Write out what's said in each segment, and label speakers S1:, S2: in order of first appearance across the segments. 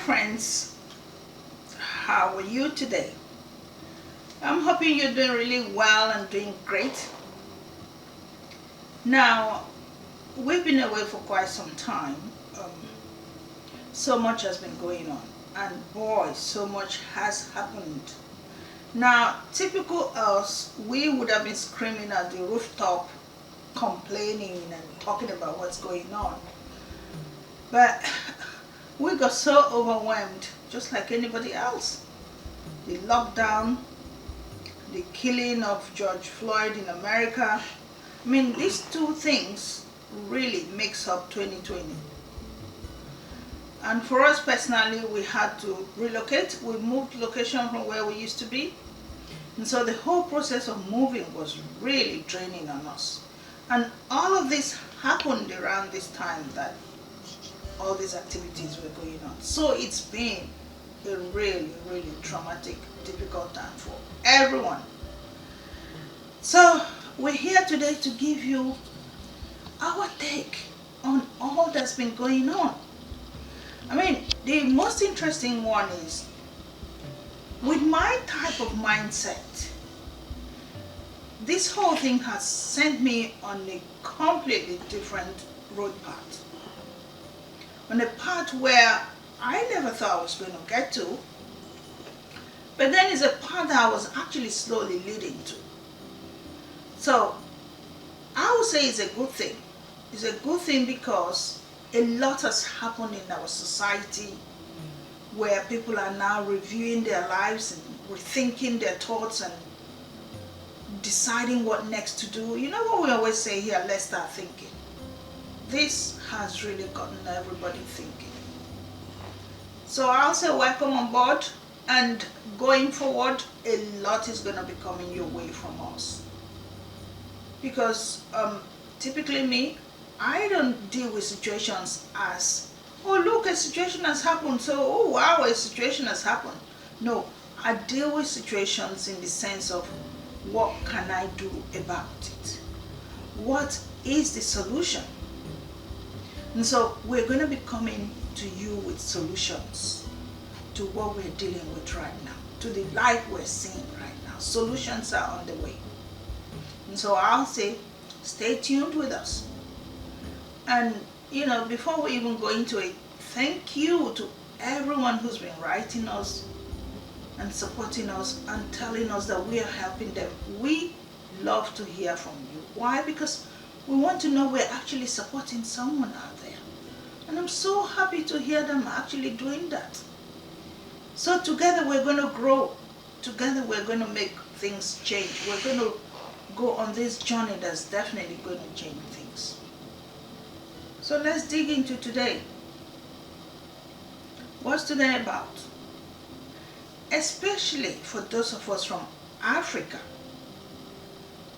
S1: friends, how are you today? I'm hoping you're doing really well and doing great. Now, we've been away for quite some time. So much has been going on, and boy, so much has happened. Now, typical us, we would have been screaming at the rooftop, complaining and talking about what's going on. But we got so overwhelmed, just like anybody else. The lockdown, the killing of George Floyd in America. I mean, these two things really makes up 2020. And for us personally, we had to relocate. We moved location from where we used to be. And so the whole process of moving was really draining on us. And all of this happened around this time that all these activities were going on. So it's been a really, really traumatic, difficult time for everyone. So we're here today to give you our take on all that's been going on. I mean, the most interesting one is, with my type of mindset, this whole thing has sent me on a completely different road path. On a path where I never thought I was going to get to, but then it's a path that I was actually slowly leading to. So I would say it's a good thing. It's a good thing because a lot has happened in our society where people are now reviewing their lives and rethinking their thoughts and deciding what next to do. You know what we always say here, let's start thinking. This has really gotten everybody thinking. So I'll say welcome on board, and going forward, a lot is going to be coming your way from us. Because typically me, I don't deal with situations as, oh look, a situation has happened, so oh wow, a situation has happened. No, I deal with situations in the sense of, what can I do about it? What is the solution? And so we're going to be coming to you with solutions to what we're dealing with right now, to the life we're seeing right now. Solutions are on the way. And so I'll say, stay tuned with us. And, before we even go into it, thank you to everyone who's been writing us and supporting us and telling us that we are helping them. We love to hear from you. Why? Because we want to know we're actually supporting someone out there. And I'm so happy to hear them actually doing that. So together we're going to grow. Together we're going to make things change. We're going to go on this journey that's definitely going to change things. So let's dig into today. What's today about? Especially for those of us from Africa,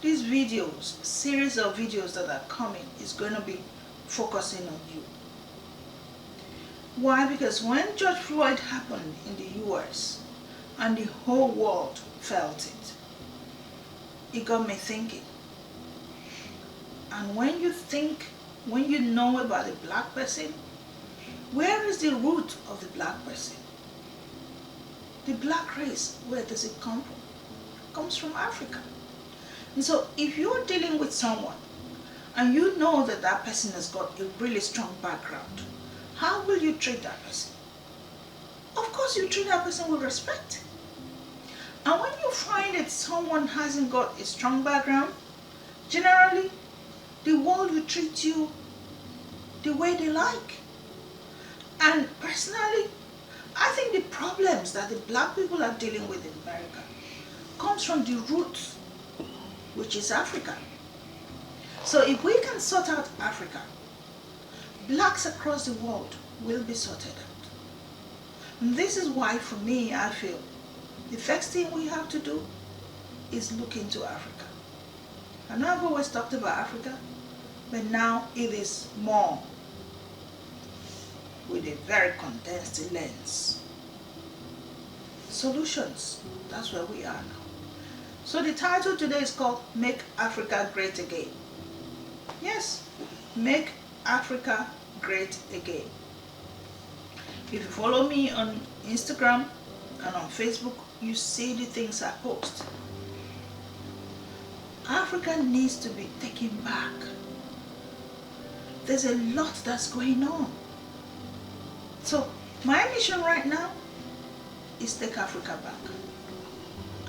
S1: these videos, series of videos that are coming, is going to be focusing on you. Why? Because when George Floyd happened in the US and the whole world felt it got me thinking. And when you think, when you know about the black person, where is the root of the black person? The black race, where does it come from? It comes from Africa. And so if you're dealing with someone and you know that that person has got a really strong background, how will you treat that person? Of course you treat that person with respect. And when you find that someone hasn't got a strong background, generally the world will treat you the way they like. And personally, I think the problems that the black people are dealing with in America comes from the roots, which is Africa. So if we can sort out Africa, blacks across the world will be sorted out. And this is why, for me, I feel the first thing we have to do is look into Africa. I know I've always talked about Africa, but now it is more with a very condensed lens. Solutions, that's where we are now. So the title today is called Make Africa Great Again. Yes, Make Africa Great Again. If you follow me on Instagram and on Facebook, you see the things I post. Africa needs to be taken back. There's a lot that's going on. So my mission right now is take Africa back.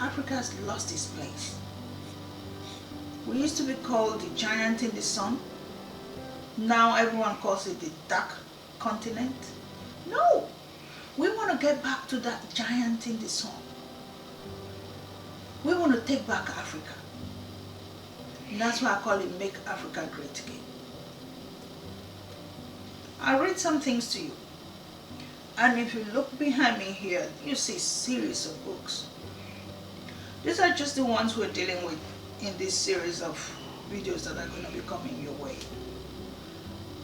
S1: Africa has lost its place. We used to be called the giant in the sun. Now everyone calls it the dark continent. No, we want to get back to that giant in the sun. We want to take back Africa. And that's why I call it Make Africa Great Again. I'll read some things to you. And if you look behind me here, you see a series of books. These are just the ones we're dealing with in this series of videos that are going to be coming your way.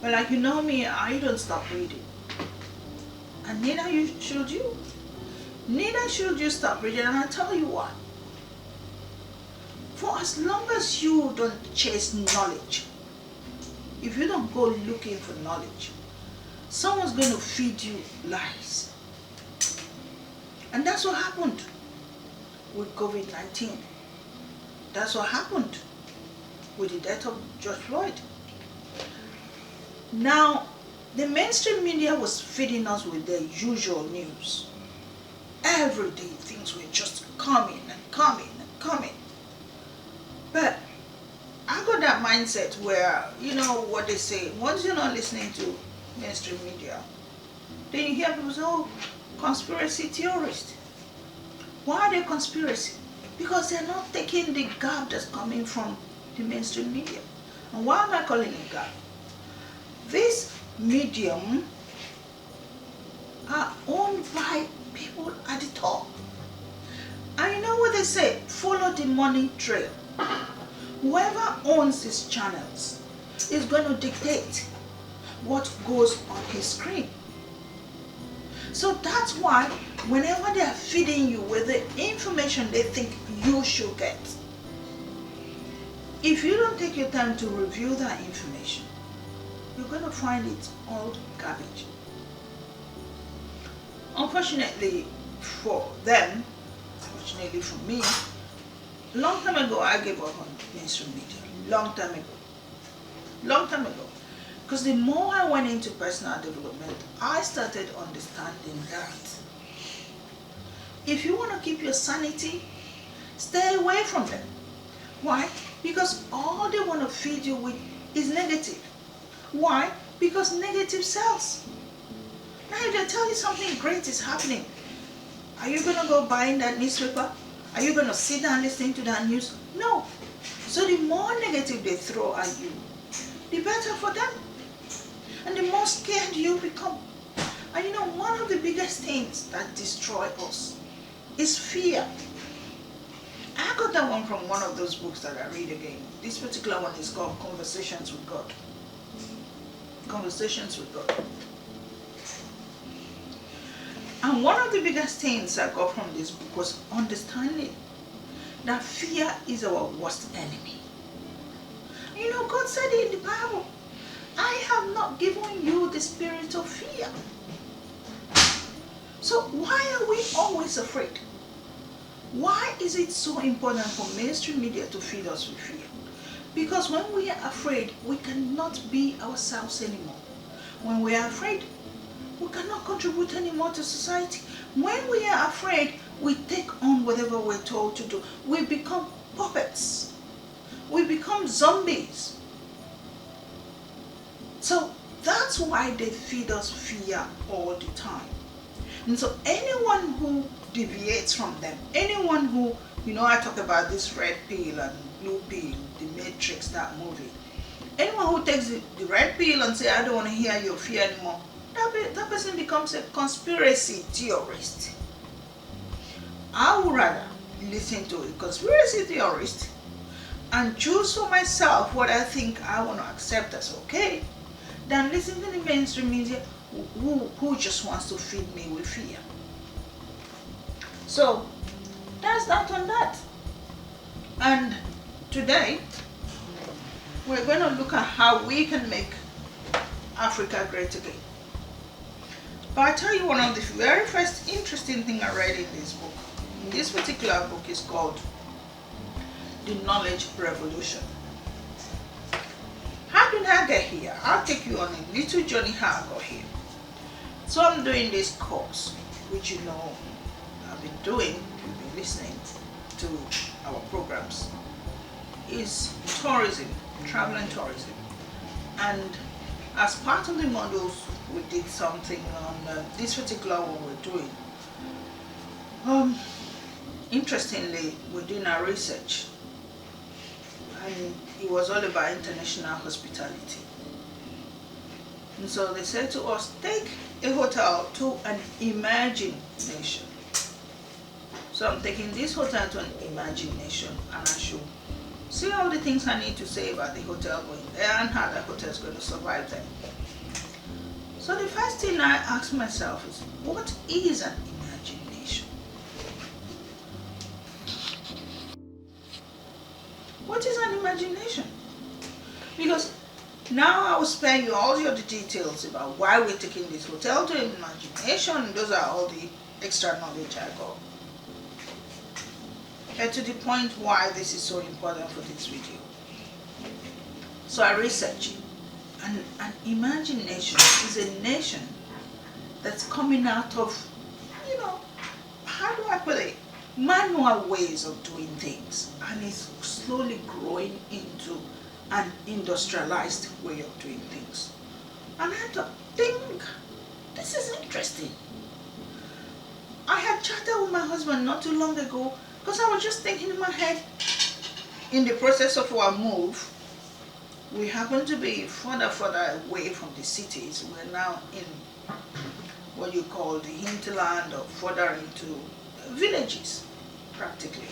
S1: But like you know me, I don't stop reading. And neither should you. Neither should you stop reading, and I'll tell you why. For as long as you don't chase knowledge, if you don't go looking for knowledge, someone's going to feed you lies. And that's what happened with COVID-19. That's what happened with the death of George Floyd. Now, the mainstream media was feeding us with their usual news. Every day things were just coming and coming and coming. But I got that mindset where, you know what they say, once you're not listening to mainstream media, then you hear people say, oh, conspiracy theorists. Why are they conspiracy? Because they're not taking the gap that's coming from the mainstream media. And why am I calling it gap? This medium are owned by people at the top. And you know what they say? Follow the money trail. Whoever owns these channels is going to dictate what goes on his screen. So that's why whenever they are feeding you with the information they think you should get, if you don't take your time to review that information, you're going to find it all garbage. Unfortunately for them, fortunately for me, long time ago I gave up on mainstream media. Long time ago. Because the more I went into personal development, I started understanding that if you want to keep your sanity, stay away from them. Why? Because all they want to feed you with is negative. Why? Because negative sells. Now if they tell you something great is happening, are you going to go buying that newspaper? Are you going to sit down listening to that news? No. So the more negative they throw at you, the better for them. And the more scared you become. And you know, one of the biggest things that destroy us is fear. I got that one from one of those books that I read again. This particular one is called Conversations with God. Conversations with God. And one of the biggest things I got from this book was understanding that fear is our worst enemy. You know, God said it in the Bible, I have not given you the spirit of fear. So why are we always afraid? Why is it so important for mainstream media to feed us with fear? Because when we are afraid, we cannot be ourselves anymore. When we are afraid, we cannot contribute anymore to society. When we are afraid, we take on whatever we're told to do. We become puppets. We become zombies. So that's why they feed us fear all the time. And so anyone who deviates from them, anyone who, you know, I talk about this red pill and blue pill, the Matrix, that movie. Anyone who takes the red pill and say, I don't want to hear your fear anymore, that person becomes a conspiracy theorist. I would rather listen to a conspiracy theorist and choose for myself what I think I want to accept as okay, than listen to the mainstream media who just wants to feed me with fear. So that's that on that. And today we're going to look at how we can make Africa great again. But I tell you, one of the very first interesting thing I read in this book, this particular book is called The Knowledge Revolution. How did I get here? I'll take you on a little journey how I got here. So I'm doing this course, which you know I've been doing, you've been listening to our programs, is tourism, travel and tourism. And as part of the modules, we did something on this particular one we're doing. Interestingly, we're doing our research, and it was all about international hospitality. And so they said to us, take a hotel to an emerging nation. So I'm taking this hotel to an emerging nation, and I should see all the things I need to say about the hotel going there and how the hotel is going to survive there. So the first thing I ask myself is, what is an emerging nation? What is an imagination? Because now I will spare you all the details about why we're taking this hotel to imagination. Those are all the extra knowledge I got. And to the point why this is so important for this video. So I researched it. And an imagination is a nation that's coming out of, how do I put it? Manual ways of doing things, and is slowly growing into an industrialized way of doing things. And I had to think, this is interesting. I had chatted with my husband not too long ago, because I was just thinking in my head, in the process of our move, we happen to be further away from the cities. We're now in what you call the hinterland, or further into villages, practically.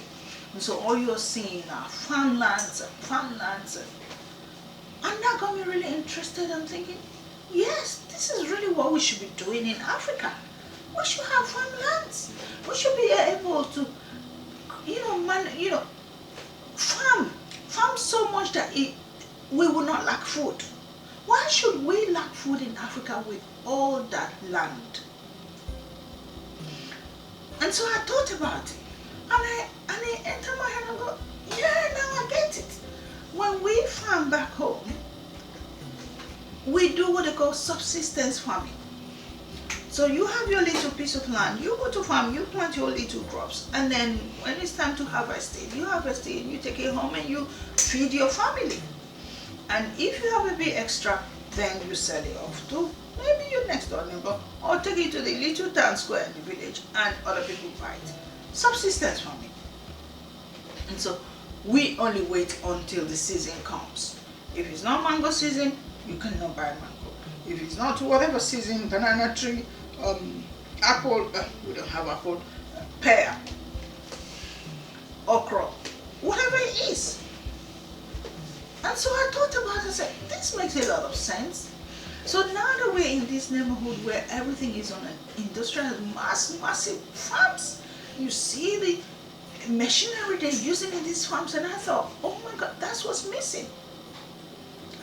S1: And so all you're seeing are farmlands. And that got me really interested. I'm thinking, yes, this is really what we should be doing in Africa. We should have farmlands. We should be able to, farm so much that we will not lack food. Why should we lack food in Africa with all that land? And so I thought about it, and it entered my head and go, yeah, now I get it. When we farm back home, we do what they call subsistence farming. So you have your little piece of land, you go to farm, you plant your little crops, and then when it's time to harvest it, you harvest it and you take it home and you feed your family. And if you have a bit extra, then you sell it off to maybe your next door neighbor, or take it to the little town square in the village and other people buy it. Subsistence farming. And so we only wait until the season comes. If it's not mango season, you cannot buy mango. If it's not whatever season, banana tree, apple, we don't have apple, pear, okra, whatever it is. And so I thought about it and said, this makes a lot of sense. So now that we're in this neighborhood where everything is on an industrial, massive farms, you see the machinery they're using in these farms, and I thought, oh my God, that's what's missing.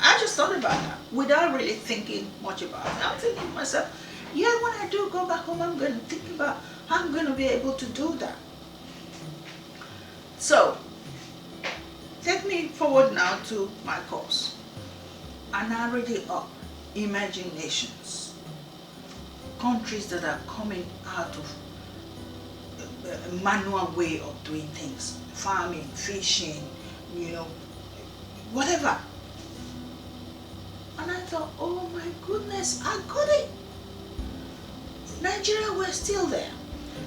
S1: I just thought about that without really thinking much about it. I'm thinking to myself, yeah, when I do go back home, I'm going to think about how I'm going to be able to do that. So, take me forward now to my course. I narrowed it up. Emerging nations. Countries that are coming out of a manual way of doing things. Farming, fishing, whatever. And I thought, oh my goodness, I got it. Nigeria, we're still there.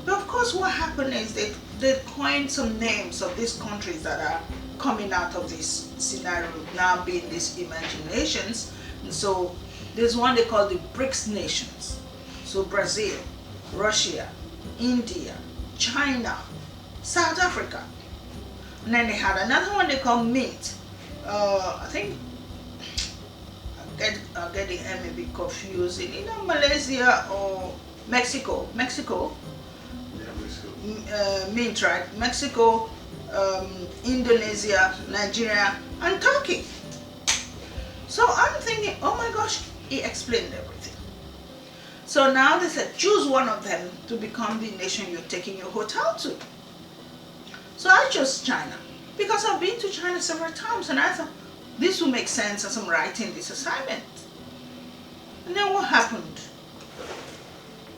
S1: But of course what happened is they coined some names of these countries that are coming out of this scenario, now being these emerging nations. And so there's one they call the Brics Nations. So Brazil, Russia, India, China, South Africa. And then they had another one they call MINT. I think I'm getting a bit confused. Either Malaysia or Mexico.
S2: Yeah, Mexico.
S1: MINT, right? Mexico, Indonesia, Nigeria, and Turkey. So I'm thinking, oh my gosh, he explained everything. So now they said, choose one of them to become the nation you're taking your hotel to. So I chose China because I've been to China several times, and I thought this will make sense as I'm writing this assignment. And then what happened?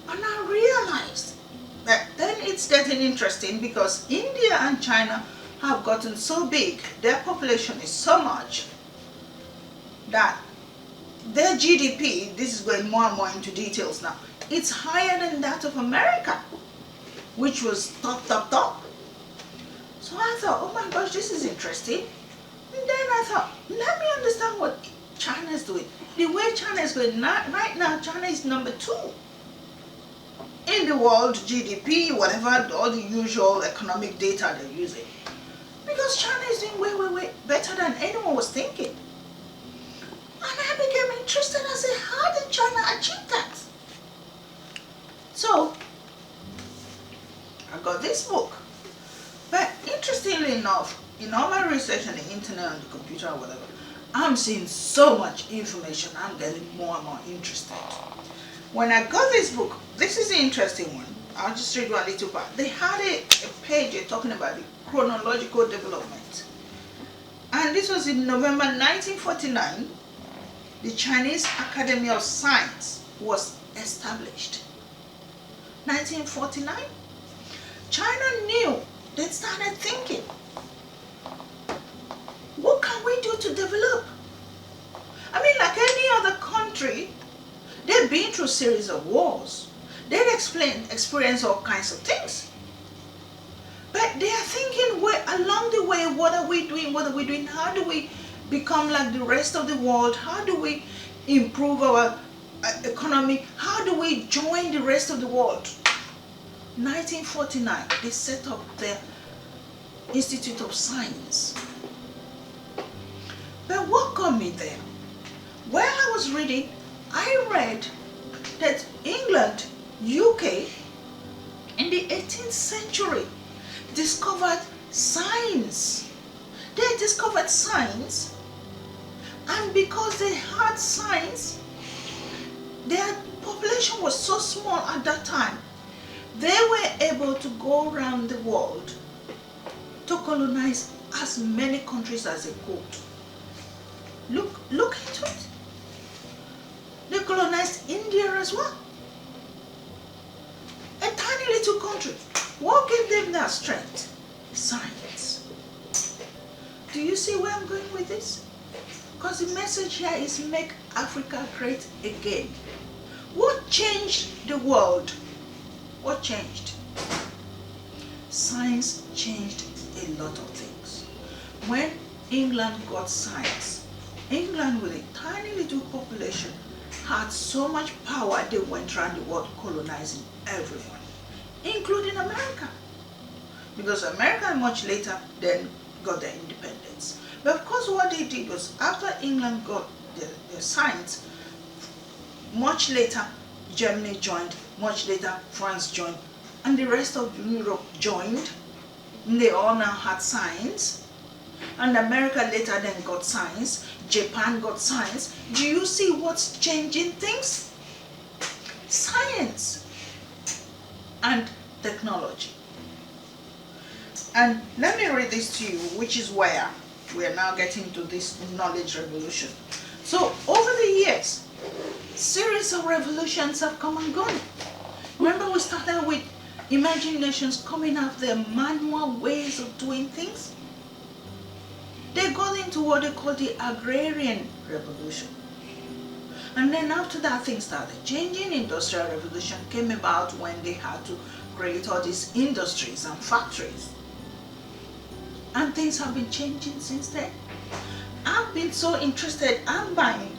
S1: And I realized that then it's getting interesting because India and China have gotten so big, their population is so much that their GDP, this is going more and more into details now, it's higher than that of America, which was top. So I thought, oh my gosh, this is interesting. And then I thought, let me understand what China is doing. The way China is going, right now, China is number 2 in the world GDP, whatever, all the usual economic data they're using. Because China is doing way better than anyone was thinking. And I became interested. I said, how did China achieve that? So, I got this book. But interestingly enough, in all my research on the internet, on the computer or whatever, I'm seeing so much information, I'm getting more and more interested. When I got this book, this is the interesting one. I'll just read one little part. They had a page talking about the chronological development. And this was in November 1949. The Chinese Academy of Science was established. 1949. China knew. They started thinking, what can we do to develop? I mean, like any other country, they've been through a series of wars. They've experienced all kinds of things. But they are thinking, along the way, what are we doing? What are we doing? How do we become like the rest of the world? How do we improve our economy? How do we join the rest of the world? 1949, they set up their Institute of Science. But what got me there? While I was reading, I read that England, UK, in the 18th century, discovered science. They discovered science, and because they had science, their population was so small at that time, they were able to go around the world to colonize as many countries as they could. Look into it. They colonized India as well. A tiny little country. What gave them that strength? Science. Do you see where I'm going with this? Because the message here is make Africa great again. What changed the world? What changed? Science changed a lot of things. When England got science, England with a tiny little population had so much power, they went around the world colonizing everyone, including America. Because America much later then got their independence. But of course what they did was, after England got their science, much later Germany joined, much later France joined, and the rest of Europe joined. And they all now had science. And America later then got science, Japan got science. Do you see what's changing things? Science and technology. And let me read this to you, which is where we are now getting to this knowledge revolution. So over the years, series of revolutions have come and gone. Remember we started with emerging nations coming out their manual ways of doing things? They got into what they call the Agrarian Revolution. And then after that, things started changing. Industrial Revolution came about when they had to create all these industries and factories. And things have been changing since then. I've been so interested, I'm buying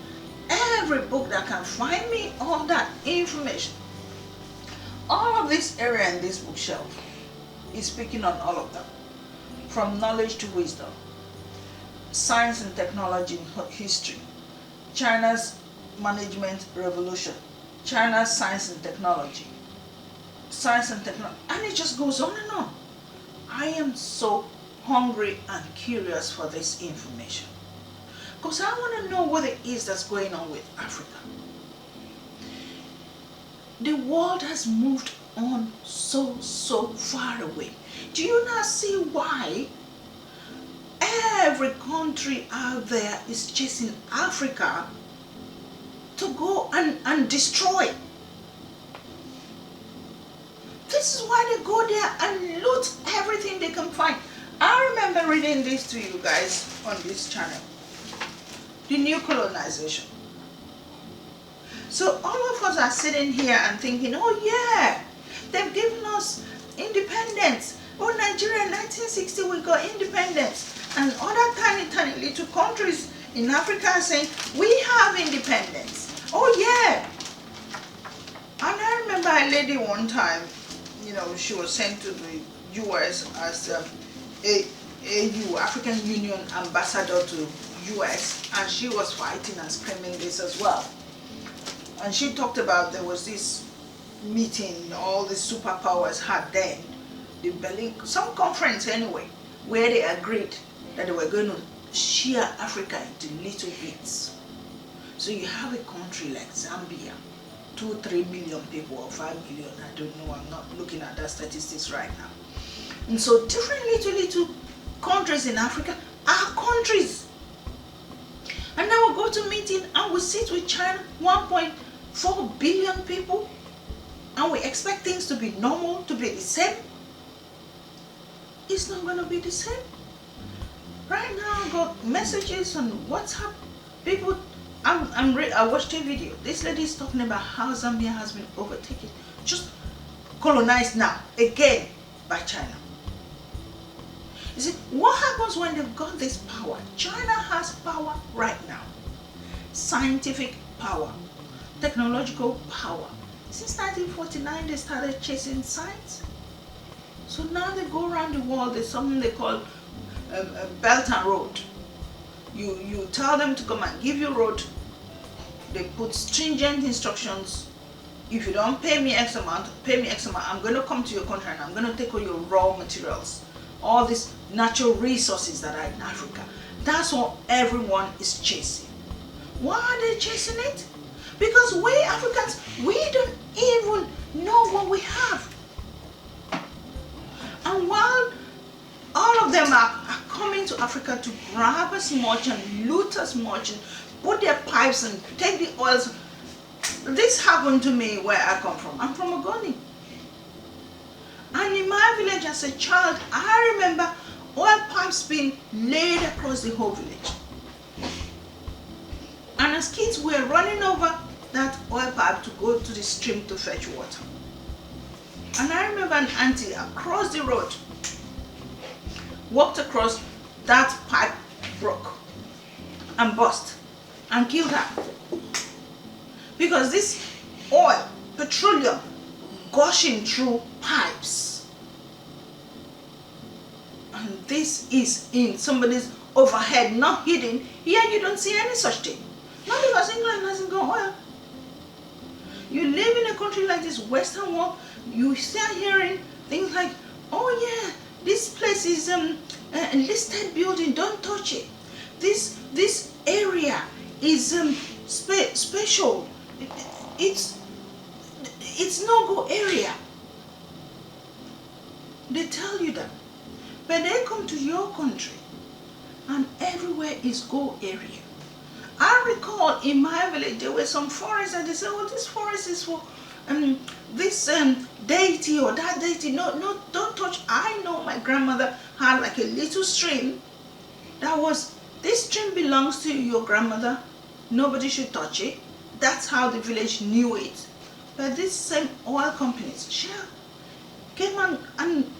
S1: every book that can find me all that information. All of this area in this bookshelf is speaking on all of them. From knowledge to wisdom, science and technology history, China's management revolution, China's science and technology, and it just goes on and on. I am so hungry and curious for this information because I want to know what it is that's going on with Africa. The world has moved on so far away. Do you not see why every country out there is chasing Africa to go and destroy? This is why they go there and loot everything they can find. I remember reading this to you guys on this channel. The new colonization. So all of us are sitting here and thinking, oh yeah, they've given us independence. Oh, Nigeria in 1960 we got independence. And other tiny little countries in Africa are saying, we have independence. Oh yeah. And I remember a lady one time, she was sent to the US as AU, African Union ambassador to US, and she was fighting and screaming this as well. And she talked about there was this meeting all the superpowers had then, the Berlin, some conference anyway, where they agreed that they were going to share Africa into little bits. So you have a country like Zambia, 2-3 million people or 5 million, I don't know, I'm not looking at that statistics right now. And so different little countries in Africa are countries. And then we'll go to meeting and we sit with China, 1.4 billion people, and we expect things to be normal, to be the same. It's not going to be the same. Right now I got messages on WhatsApp, people, I watched a video. This lady is talking about how Zambia has been overtaken, just colonized now, again, by China. You see, what happens when they've got this power? China has power right now. Scientific power, technological power. Since 1949, they started chasing science. So now they go around the world, there's something they call Belt and Road. You tell them to come and give you road. They put stringent instructions. If you don't pay me X amount, I'm going to come to your country and I'm going to take all your raw materials. All these natural resources that are in Africa. That's what everyone is chasing. Why are they chasing it? Because we Africans, we don't even know what we have. And while all of them are coming to Africa to grab as much and loot as much and put their pipes and take the oils. This happened to me where I come from. I'm from Ogoni. And in my village as a child, I remember oil pipes being laid across the whole village. And as kids, we were running over that oil pipe to go to the stream to fetch water. And I remember an auntie across the road walked across, that pipe broke and burst and killed her. Because this oil, petroleum, gushing through pipes. And this is in somebody's overhead, not hidden. Here you don't see any such thing. Not because England hasn't got oil. You live in a country like this, Western world, you start hearing things like, oh yeah, this place is a listed building, don't touch it. This area is special. It's no-go area. They tell you that. But they come to your country and everywhere is go area. I recall in my village there were some forests and they said, oh, this forest is for this deity or that deity. No, don't touch. I know my grandmother had like a little stream that was, this stream belongs to your grandmother. Nobody should touch it. That's how the village knew it. But these same oil companies, Shell, came and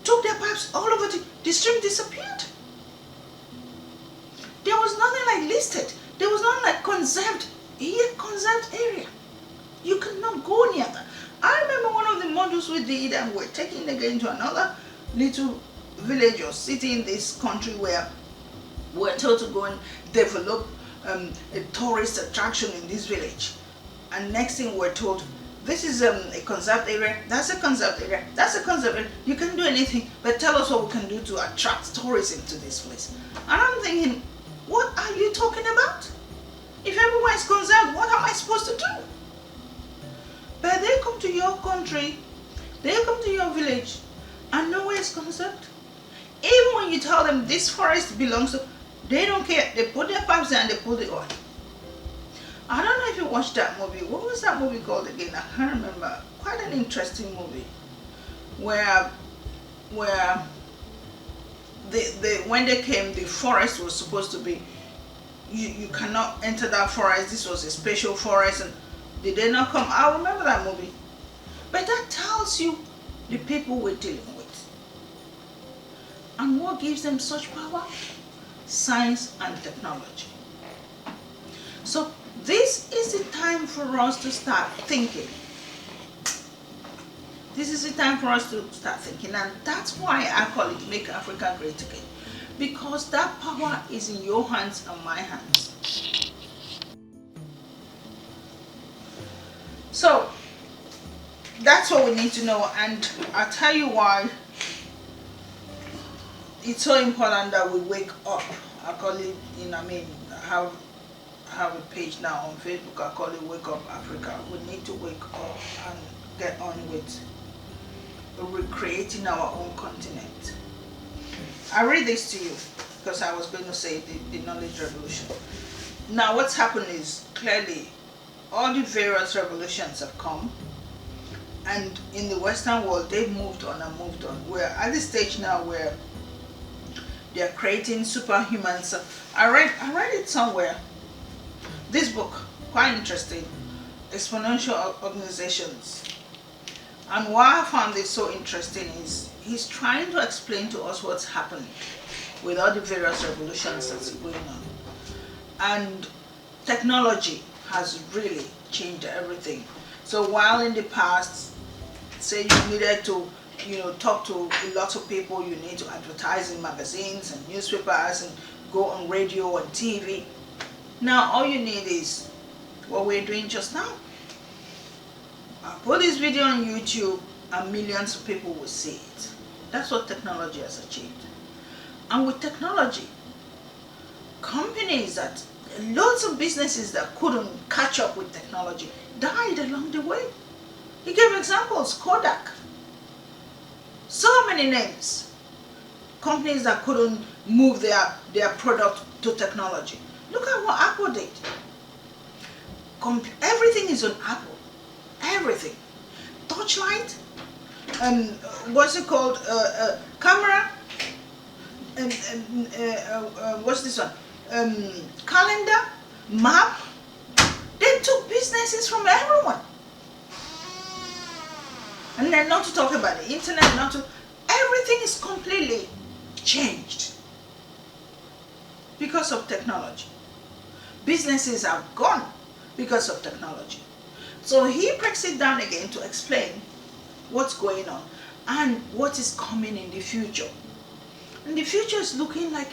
S1: took their pipes all over the stream disappeared. There was nothing like listed. There was nothing like conserved area. You cannot go near that. I remember one of the modules we did and we're taking again to another little village or city in this country where we're told to go and develop a tourist attraction in this village. And next thing we're told, this is a conserved area, that's a conserved area, that's a conserved area. You can do anything, but tell us what we can do to attract tourism to this place. And I'm thinking, what are you talking about? If everywhere is conserved, what am I supposed to do? But they come to your country, they come to your village, and nowhere is concerned. Even when you tell them this forest belongs to, they don't care. They put their pipes in and they put the oil. I don't know if you watched that movie. What was that movie called again? I can't remember. Quite an interesting movie, where when they came, the forest was supposed to be, you cannot enter that forest. This was a special forest, and did they not come? I remember that movie. But that tells you the people we're dealing with. And what gives them such power? Science and technology. So this is the time for us to start thinking. This is the time for us to start thinking, and that's why I call it Make Africa Great Again. Because that power is in your hands and my hands. So that's what we need to know, and I'll tell you why it's so important that we wake up. I call it, I have a page now on Facebook. I call it Wake Up Africa. We need to wake up and get on with recreating our own continent. I read this to you because I was going to say the knowledge revolution. Now what's happened is, clearly all the various revolutions have come, and in the Western world they've moved on and moved on. We're at the stage now where they're creating superhumans. I read it somewhere. This book, quite interesting, Exponential Organizations. And why I found this so interesting is he's trying to explain to us what's happening with all the various revolutions that's going on. And technology has really changed everything. So while in the past, say you needed to talk to a lot of people, you need to advertise in magazines and newspapers and go on radio and TV. Now all you need is what we're doing just now. I'll put this video on YouTube and millions of people will see it. That's what technology has achieved. And with technology, loads of businesses that couldn't catch up with technology died along the way. He gave examples, Kodak. So many names. Companies that couldn't move their product to technology. Look at what Apple did. Everything is on Apple. Everything. Touchlight, what's it called? Camera, what's this one? Calendar, map. They took businesses from everyone. And then not to talk about the internet, everything is completely changed because of technology. Businesses have gone because of technology. So he breaks it down again to explain what's going on and what is coming in the future. And the future is looking like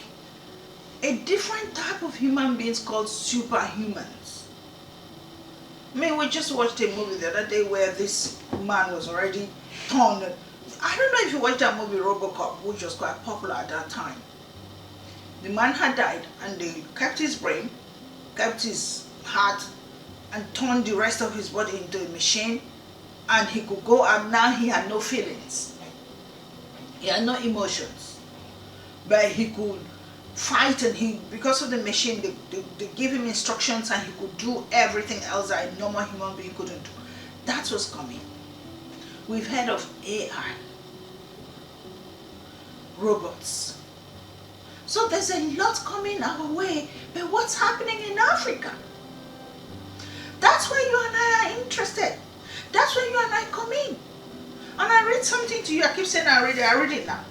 S1: a different type of human beings called superhumans. I mean, we just watched a movie the other day where this man was already turned. I don't know if you watched that movie RoboCop, which was quite popular at that time. The man had died and they kept his brain, kept his heart, and turned the rest of his body into a machine, and he could go, and now he had no feelings. He had no emotions. But he could fight, and because of the machine, they give him instructions and he could do everything else that a normal human being couldn't do. That's what's coming. We've heard of AI, robots. So there's a lot coming our way, but what's happening in Africa? That's where you and I are interested. That's where you and I come in. And I read something to you. I keep saying I read it now.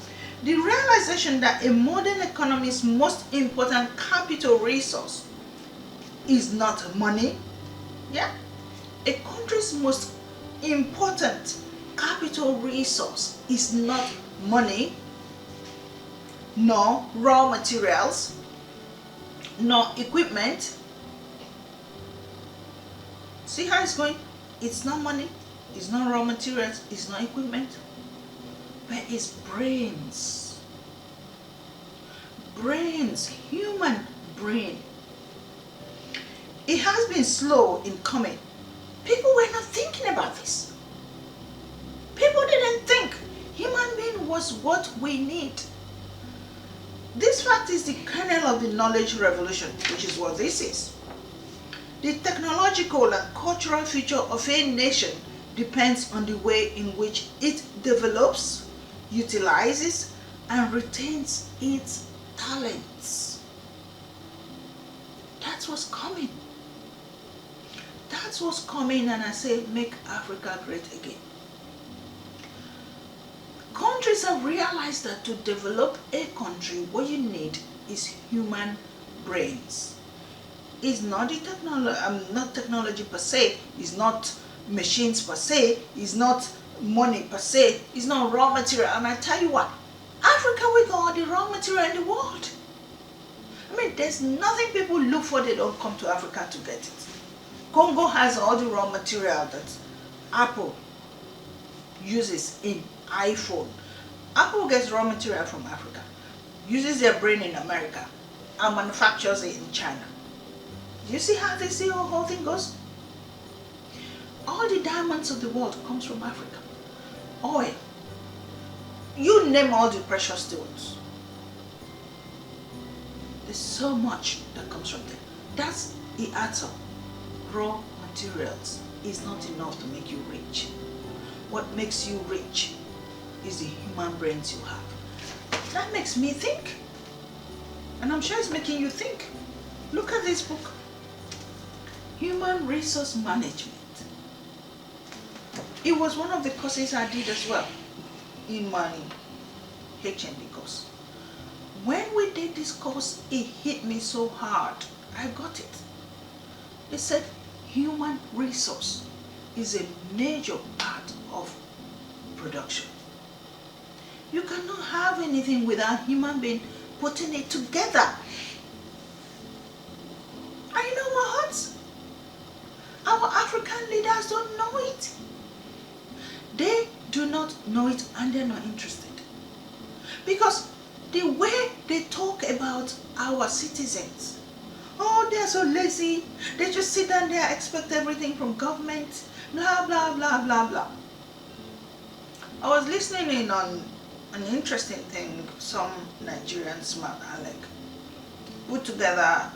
S1: The realization that a modern economy's most important capital resource is not money. Yeah. A country's most important capital resource is not money, nor raw materials, nor equipment. See how it's going? It's not money, it's not raw materials, it's not equipment, but it's brains. Brains, human brain. It has been slow in coming, People were not thinking about this. People didn't think human being was what we need. This fact is the kernel of the knowledge revolution, which is what this is. The technological and cultural future of a nation depends on the way in which it develops, utilizes, and retains its talents. That's what's coming. That's what's coming, and I say, make Africa great again. Countries have realized that to develop a country, what you need is human brains. It's not the not technology per se, it's not machines per se, it's not money per se, it's not raw material. And I tell you what, Africa, we got all the raw material in the world. I mean, there's nothing people look for, they don't come to Africa to get it. Congo has all the raw material that Apple uses in iPhone. Apple gets raw material from Africa, uses their brain in America, and manufactures it in China. Do you see how this whole thing goes? All the diamonds of the world comes from Africa. Oil. You name all the precious stones. There's so much that comes from there. That's the atom. Raw materials is not enough to make you rich. What makes you rich is the human brains you have. That makes me think. And I'm sure it's making you think. Look at this book. Human Resource Management. It was one of the courses I did as well in my HND course. When we did this course, it hit me so hard. I got it. They said human resource is a major part of production. You cannot have anything without human being putting it together. And you know what? Our African leaders don't know it. They do not know it, and they're not interested. Because the way they talk about our citizens, oh, they're so lazy, they just sit down there, expect everything from government, blah, blah, blah, blah, blah. I was listening in on an interesting thing some Nigerian smart aleck put together.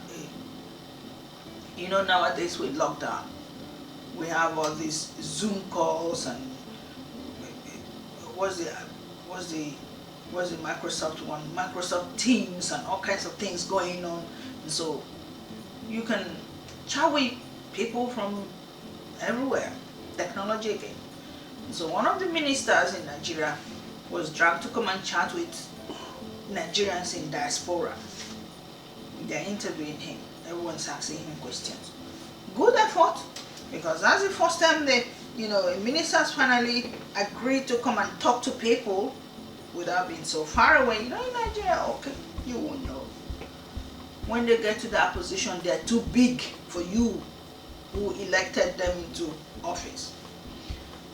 S1: You know, nowadays with lockdown, we have all these Zoom calls and what's the Microsoft one? Microsoft Teams and all kinds of things going on. And so you can chat with people from everywhere. Technology again. And so one of the ministers in Nigeria was dragged to come and chat with Nigerians in diaspora. They're interviewing him. Everyone's asking him questions. Good effort, because that's the first time ministers finally agreed to come and talk to people without being so far away. You know, in Nigeria, okay, you won't know. When they get to that position, they're too big for you who elected them into office.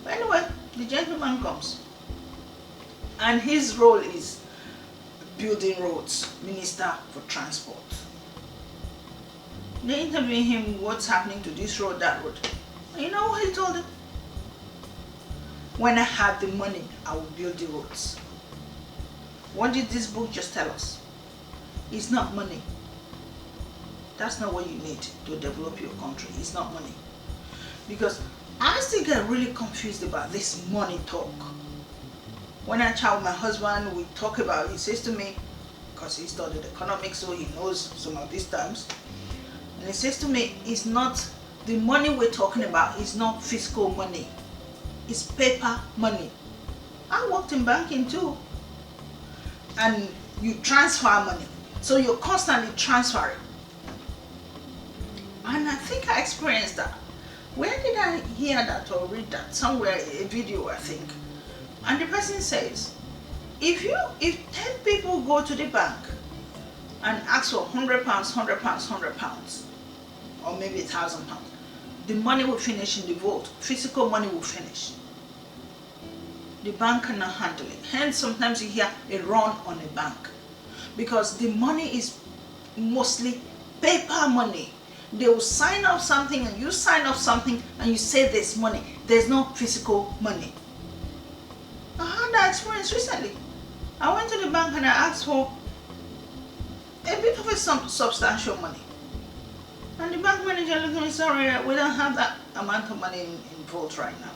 S1: But anyway, the gentleman comes, and his role is building roads, Minister for Transport. They interview him, what's happening to this road, that road. And you know what he told them? When I have the money, I will build the roads. What did this book just tell us? It's not money. That's not what you need to develop your country. It's not money. Because I still get really confused about this money talk. When I chat with my husband, we talk about it. He says to me, because he studied economics, so he knows some of these terms. And he says to me, it's not, the money we're talking about is not fiscal money. It's paper money. I worked in banking too. And you transfer money. So you're constantly transferring. And I think I experienced that. Where did I hear that or read that? Somewhere, a video, I think. And the person says, if 10 people go to the bank and ask for £100, £100, £100, or maybe £1,000, the money will finish in the vault. Physical money will finish. The bank cannot handle it. Hence, sometimes you hear a run on a bank, because the money is mostly paper money. they will sign off something and you sign off something and you say there's money. There's no physical money. I had that experience recently. I went to the bank and I asked for a bit of some substantial money. And the bank manager looked at me, sorry, we don't have that amount of money in vault right now.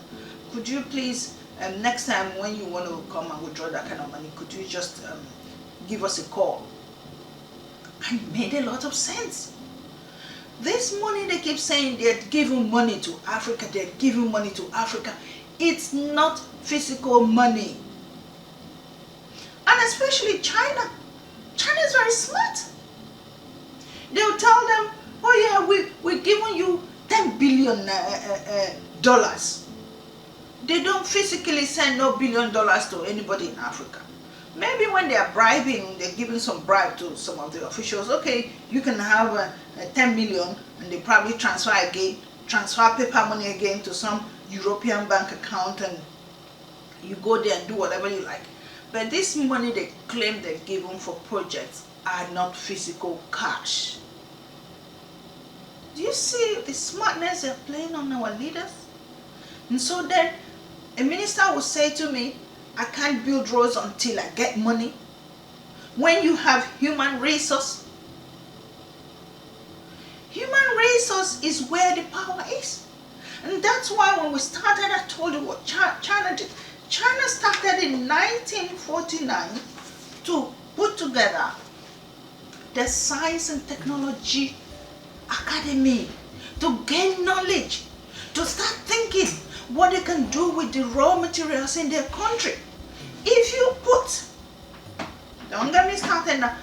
S1: Could you please, next time when you want to come and withdraw that kind of money, could you just give us a call? And it made a lot of sense. This money they keep saying they're giving money to Africa, they're giving money to Africa. It's not physical money. And especially China. China is very smart. They'll tell them, oh yeah, we're giving you $10 billion. They don't physically send no $1 billion to anybody in Africa. Maybe when they are bribing, they're giving some bribe to some of the officials. Okay, you can have 10 million, and they probably transfer paper money again to some European bank account, and you go there and do whatever you like. But this money they claim they're given for projects are not physical cash. Do you see the smartness they're playing on our leaders? And so then a minister will say to me, I can't build roads until I get money. When you have human resource is where the power is. And that's why when we started, I told you what China did. China started in 1949 to put together the Science and Technology Academy, to gain knowledge, to start thinking what they can do with the raw materials in their country. If you put, don't get me started now,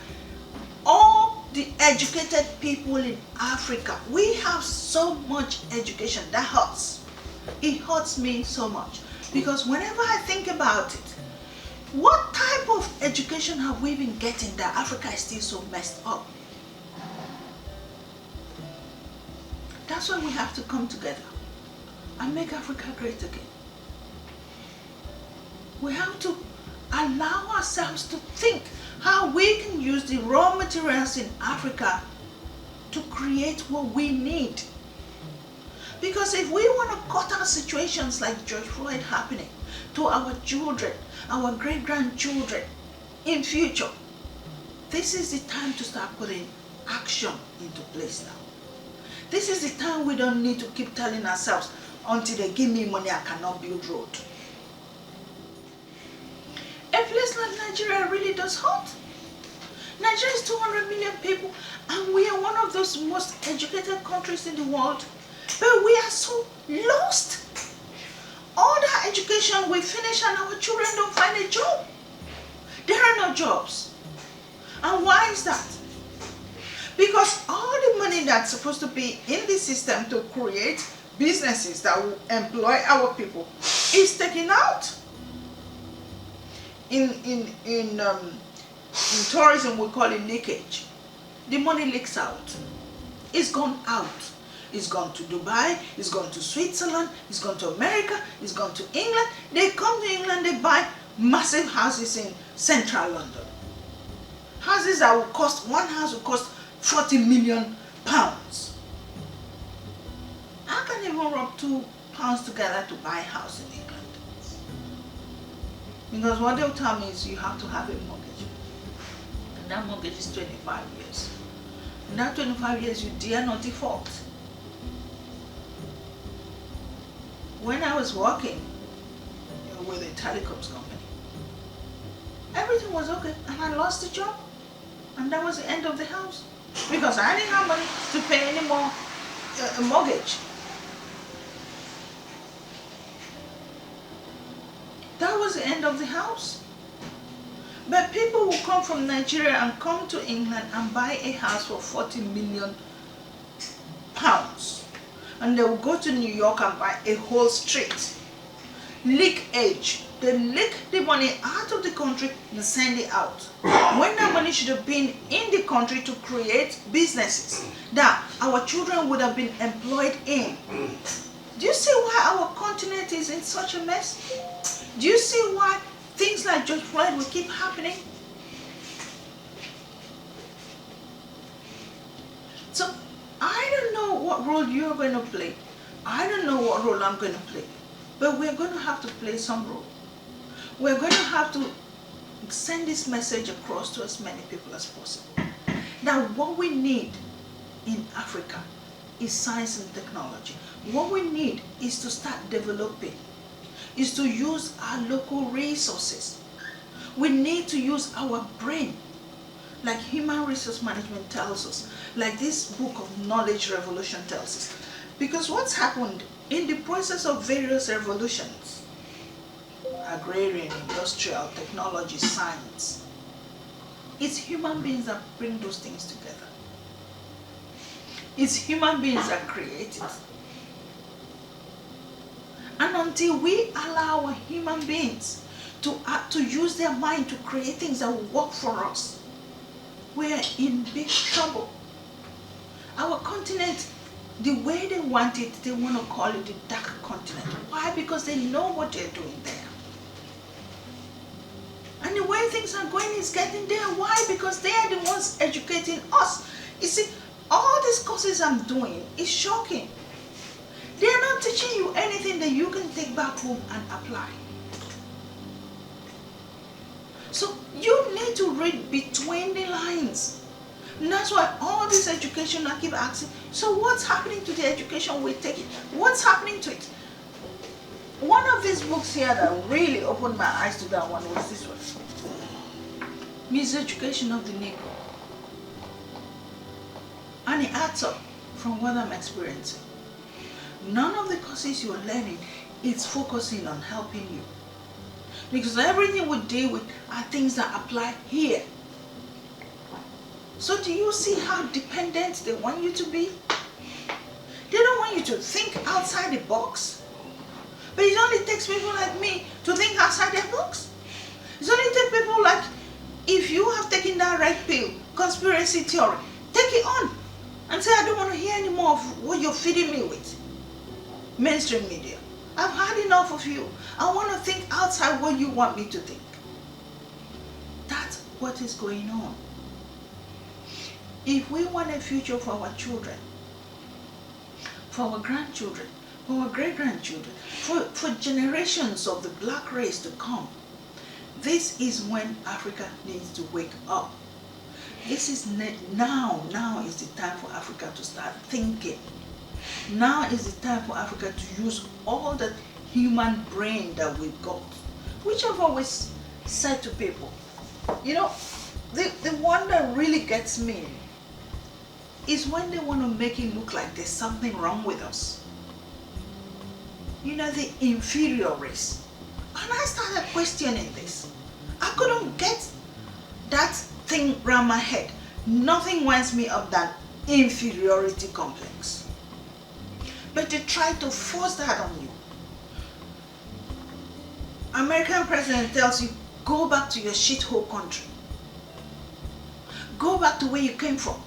S1: all the educated people in Africa, we have so much education that hurts. It hurts me so much, because whenever I think about it, what type of education have we been getting that Africa is still so messed up? That's why we have to come together and make Africa great again. We have to allow ourselves to think how we can use the raw materials in Africa to create what we need. Because if we want to cut out situations like George Floyd happening to our children, our great-grandchildren in future, this is the time to start putting action into place now. This is the time we don't need to keep telling ourselves, until they give me money, I cannot build road. A place like Nigeria really does hurt. Nigeria is 200 million people, and we are one of those most educated countries in the world, but we are so lost. All that education we finish and our children don't find a job. There are no jobs. And why is that? Because all the money that's supposed to be in the system to create businesses that will employ our people is taken out. In tourism, we call it leakage. The money leaks out. It's gone out. It's gone to Dubai, it's gone to Switzerland, it's gone to America, it's gone to England. They come to England, they buy massive houses in central London. Houses that will cost, one house will cost 40 million pounds. I can even rub £2 together to buy a house in England. Because what they'll tell me is you have to have a mortgage. And that mortgage is 25 years. In that 25 years, you dare not default. When I was working with a telecoms company, everything was okay, and I lost the job, and that was the end of the house, because I didn't have money to pay any more mortgage. That was the end of the house. But people will come from Nigeria and come to England and buy a house for 40 million pounds. And they will go to New York and buy a whole street. Leakage. They leak the money out of the country and send it out. When that money should have been in the country to create businesses that our children would have been employed in. Do you see why our continent is in such a mess? Do you see why things like George Floyd will keep happening? So I don't know what role you're going to play. I don't know what role I'm going to play. But we're going to have to play some role. We're going to have to send this message across to as many people as possible. That what we need in Africa is science and technology. What we need is to start developing, is to use our local resources. We need to use our brain, like human resource management tells us, like this book of Knowledge Revolution tells us. Because what's happened in the process of various revolutions, agrarian, industrial, technology, science, it's human beings that bring those things together. It's human beings that create it. And until we allow human beings to use their mind to create things that will work for us, we're in big trouble. Our continent, the way they want it, they want to call it the dark continent. Why? Because they know what they're doing there. And the way things are going is getting there. Why? Because they are the ones educating us. You see, all these courses I'm doing is shocking. They are not teaching you anything that you can take back home and apply. So you need to read between the lines. And that's why all this education, I keep asking, so what's happening to the education we're taking? What's happening to it? One of these books here that really opened my eyes to that one was this one. Miseducation of the Negro. And it adds up from what I'm experiencing. None of the courses you're learning is focusing on helping you. Because everything we deal with are things that apply here. So do you see how dependent they want you to be? They don't want you to think outside the box. But it only takes people like me to think outside their box. It only takes people like, if you have taken that red pill, conspiracy theory, take it on. And say, I don't want to hear any more of what you're feeding me with. Mainstream media. I've had enough of you. I want to think outside what you want me to think. That's what is going on. If we want a future for our children, for our grandchildren, for our great-grandchildren, for generations of the black race to come, this is when Africa needs to wake up. This is now is the time for Africa to start thinking. Now is the time for Africa to use all that human brain that we've got, which I've always said to people. You know, the one that really gets me is when they want to make it look like there's something wrong with us. You know, the inferior race. And I started questioning this. I couldn't get that thing around my head. Nothing winds me up than inferiority complex. But they try to force that on you. American president tells you, go back to your shithole country. Go back to where you came from.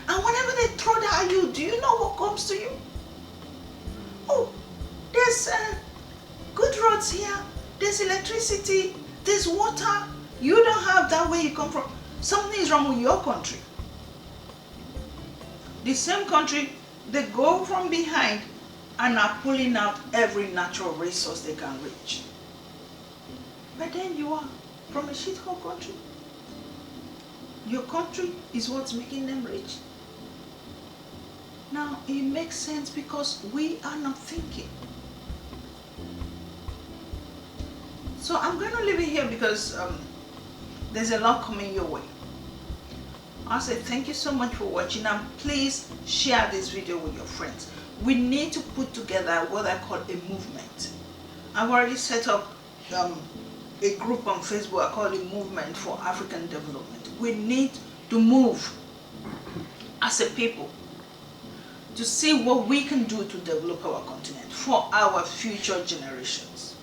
S1: And whenever they throw that at you, do you know what comes to you? Oh, there's good roads here, there's electricity, there's water. You don't have that where you come from. Something is wrong with your country. The same country, they go from behind and are pulling out every natural resource they can reach. But then you are from a shithole country. Your country is what's making them rich. Now, it makes sense because we are not thinking. So I'm going to leave it here because there's a lot coming your way. I'll say thank you so much for watching, and please share this video with your friends. We need to put together what I call a movement. I've already set up a group on Facebook I call it Movement for African Development. We need to move as a people to see what we can do to develop our continent for our future generations.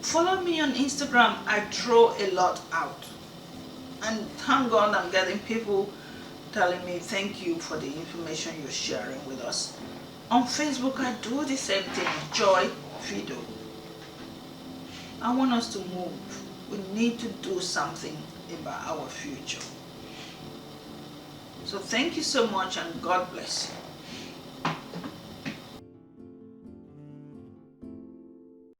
S1: Follow me on Instagram. I throw a lot out. And thank God I'm getting people telling me thank you for the information you're sharing with us. On Facebook, I do the same thing, Joy Fido. I want us to move. We need to do something about our future. So thank you so much and God bless you.